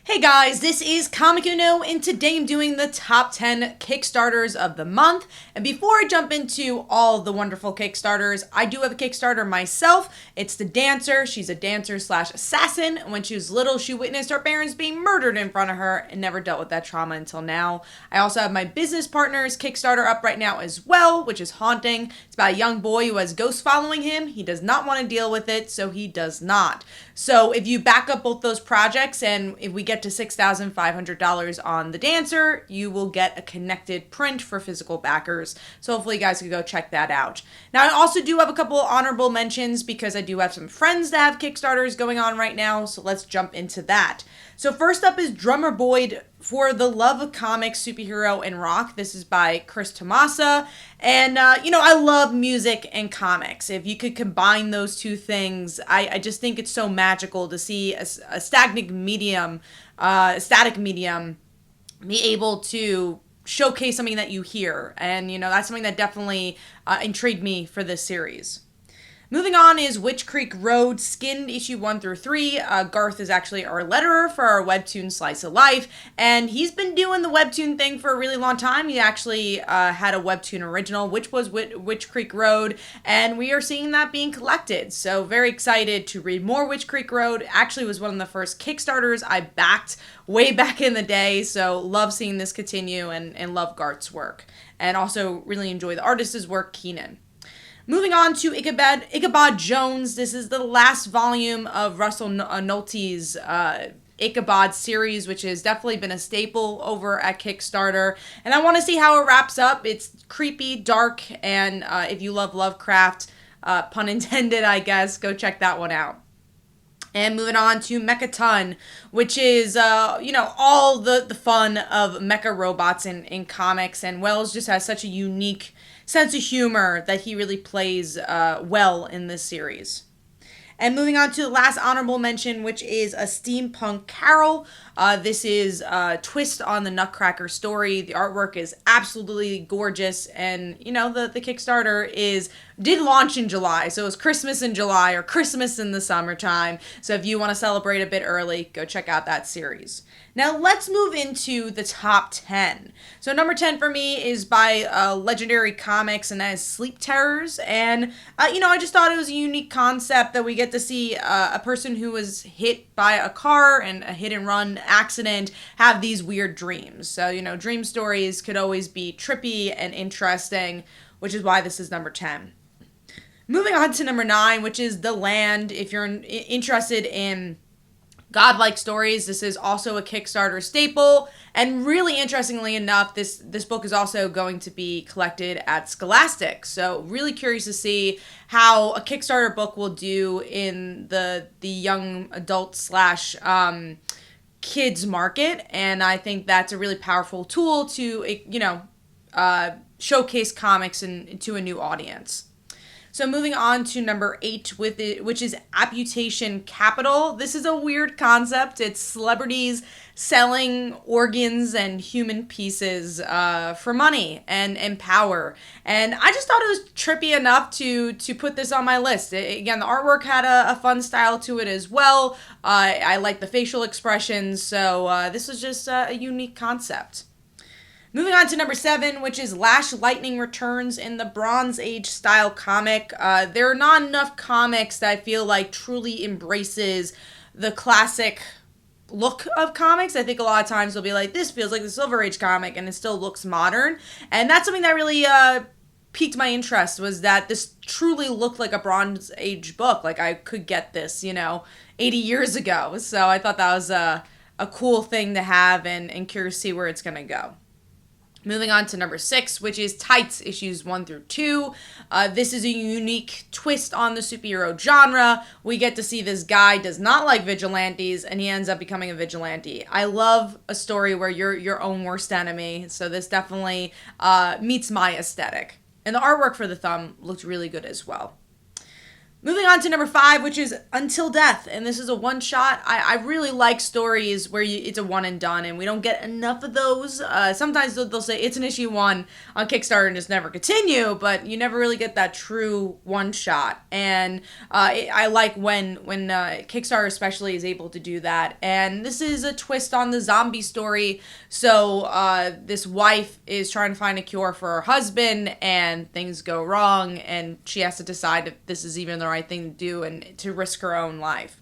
Hey guys, this is Comic Uno, and today I'm doing the top 10 Kickstarters of the month. And before I jump into all the wonderful Kickstarters, I do have a Kickstarter myself. It's The Dancer. She's a dancer slash assassin. When she was little, she witnessed her parents being murdered in front of her and never dealt with that trauma until now. I also have my business partner's Kickstarter up right now as well, which is haunting. It's about a young boy who has ghosts following him. He does not want to deal with it, so he does not. So if you back up both those projects, and if we get to $6,500 on The Dancer, you will get a connected print for physical backers. So hopefully you guys can go check that out. Now I also do have a couple honorable mentions because I do have some friends that have Kickstarters going on right now. So let's jump into that. So first up is Drummer Boyd for the Love of Comics, Superhero, and Rock. This is by Chris Tomasa. And, I love music and comics. If you could combine those two things, I just think it's so magical to see a static medium be able to showcase something that you hear. And, that's something that definitely intrigued me for this series. Moving on is Witchcreek Road, skinned issue 1 through 3. Garth is actually our letterer for our webtoon Slice of Life, and he's been doing the webtoon thing for a really long time. He actually had a webtoon original, which was Witchcreek Road, and we are seeing that being collected. So very excited to read more Witchcreek Road. Actually was one of the first Kickstarters I backed way back in the day, so love seeing this continue and love Garth's work. And also really enjoy the artist's work, Keenan. Moving on to Ichabod Jones. This is the last volume of Russell Nolte's Ichabod series, which has definitely been a staple over at Kickstarter. And I want to see how it wraps up. It's creepy, dark, and if you love Lovecraft, pun intended, I guess, go check that one out. And moving on to Mechatan, which is, all the fun of mecha robots in comics. And Wells just has such a unique sense of humor that he really plays well in this series. And moving on to the last honorable mention, which is a Steampunk Carol. This is a twist on the Nutcracker story. The artwork is absolutely gorgeous, and the Kickstarter did launch in July, so it was Christmas in July or Christmas in the summertime. So if you want to celebrate a bit early, go check out that series. Now let's move into the top 10. So number 10 for me is by Legendary Comics, and that is Sleep Terrors. And, I just thought it was a unique concept that we get to see a person who was hit by a car and a hit and run accident have these weird dreams. So, dream stories could always be trippy and interesting, which is why this is number 10. Moving on to number 9, which is The Land. If you're interested in godlike stories, this is also a Kickstarter staple, and really interestingly enough, this book is also going to be collected at Scholastic. So really curious to see how a Kickstarter book will do in the young adult slash kids market, and I think that's a really powerful tool to showcase comics to a new audience. So moving on to number 8, which is Amputation Capital. This is a weird concept. It's celebrities selling organs and human pieces for money and power. And I just thought it was trippy enough to put this on my list. Again, the artwork had a fun style to it as well. I like the facial expressions, so this was just a unique concept. Moving on to number 7, which is Lash Lightning Returns in the Bronze Age style comic. There are not enough comics that I feel like truly embraces the classic look of comics. I think a lot of times they'll be like, this feels like the Silver Age comic, and it still looks modern. And that's something that really piqued my interest, was that this truly looked like a Bronze Age book. Like I could get this, 80 years ago. So I thought that was a cool thing to have, and curious to see where it's going to go. Moving on to number 6, which is Tights, issues 1 through 2. This is a unique twist on the superhero genre. We get to see this guy does not like vigilantes, and he ends up becoming a vigilante. I love a story where you're your own worst enemy, so this definitely meets my aesthetic. And the artwork for the thumb looked really good as well. Moving on to number 5, which is Until Death, and this is a one-shot. I really like stories where it's a one and done, and we don't get enough of those. Sometimes they'll say it's an issue 1 on Kickstarter and just never continue, but you never really get that true one-shot. And I like when Kickstarter especially is able to do that. And this is a twist on the zombie story. So this wife is trying to find a cure for her husband, and things go wrong, and she has to decide if this is even the right thing to do and to risk her own life.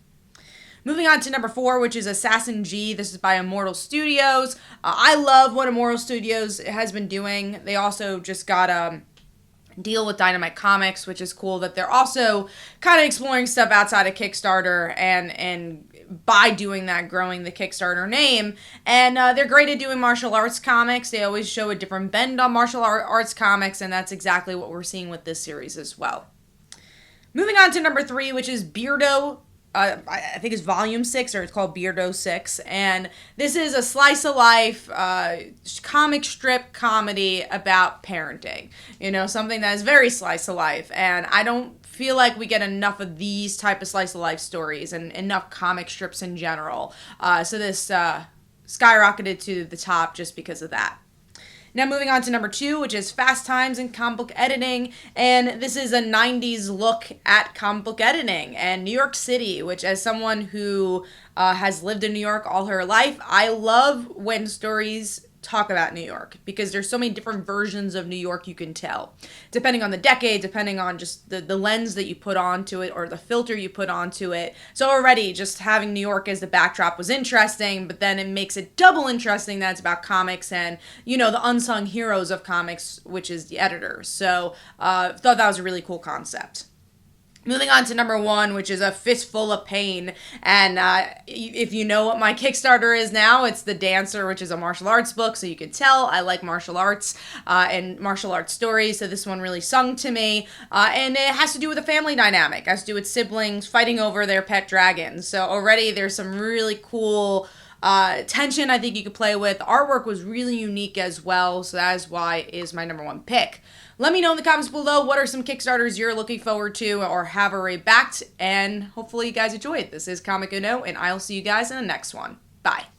Moving on to number 4, which is Assassin G. This is by Immortal Studios. I love what Immortal Studios has been doing. They also just got a deal with Dynamite Comics, which is cool that they're also kind of exploring stuff outside of Kickstarter and by doing that, growing the Kickstarter name. And they're great at doing martial arts comics. They always show a different bend on martial arts comics, and that's exactly what we're seeing with this series as well. Moving on to number 3, which is Beardo. I think it's volume 6, or it's called Beardo 6. And this is a slice of life comic strip comedy about parenting. You know, something that is very slice of life. And I don't feel like we get enough of these type of slice of life stories and enough comic strips in general. So this skyrocketed to the top just because of that. Now moving on to number 2, which is Fast Times in Comic Book Editing, and this is a 90s look at comic book editing and New York City, which as someone who has lived in New York all her life, I love when stories talk about New York because there's so many different versions of New York you can tell, depending on the decade, depending on just the lens that you put onto it or the filter you put onto it. So already just having New York as the backdrop was interesting, but then it makes it double interesting that it's about comics and, you know, the unsung heroes of comics, which is the editors. So thought that was a really cool concept. Moving on to number 1, which is A Fistful of Pain. And if you know what my Kickstarter is now, it's The Dancer, which is a martial arts book. So you can tell I like martial arts and martial arts stories. So this one really sung to me. And it has to do with a family dynamic. It has to do with siblings fighting over their pet dragons. So already there's some really cool tension I think you could play with. The artwork was really unique as well. So that is why it is my number 1 pick. Let me know in the comments below what are some Kickstarters you're looking forward to or have already backed, and hopefully you guys enjoyed. This is Comic Uno, and I'll see you guys in the next one. Bye.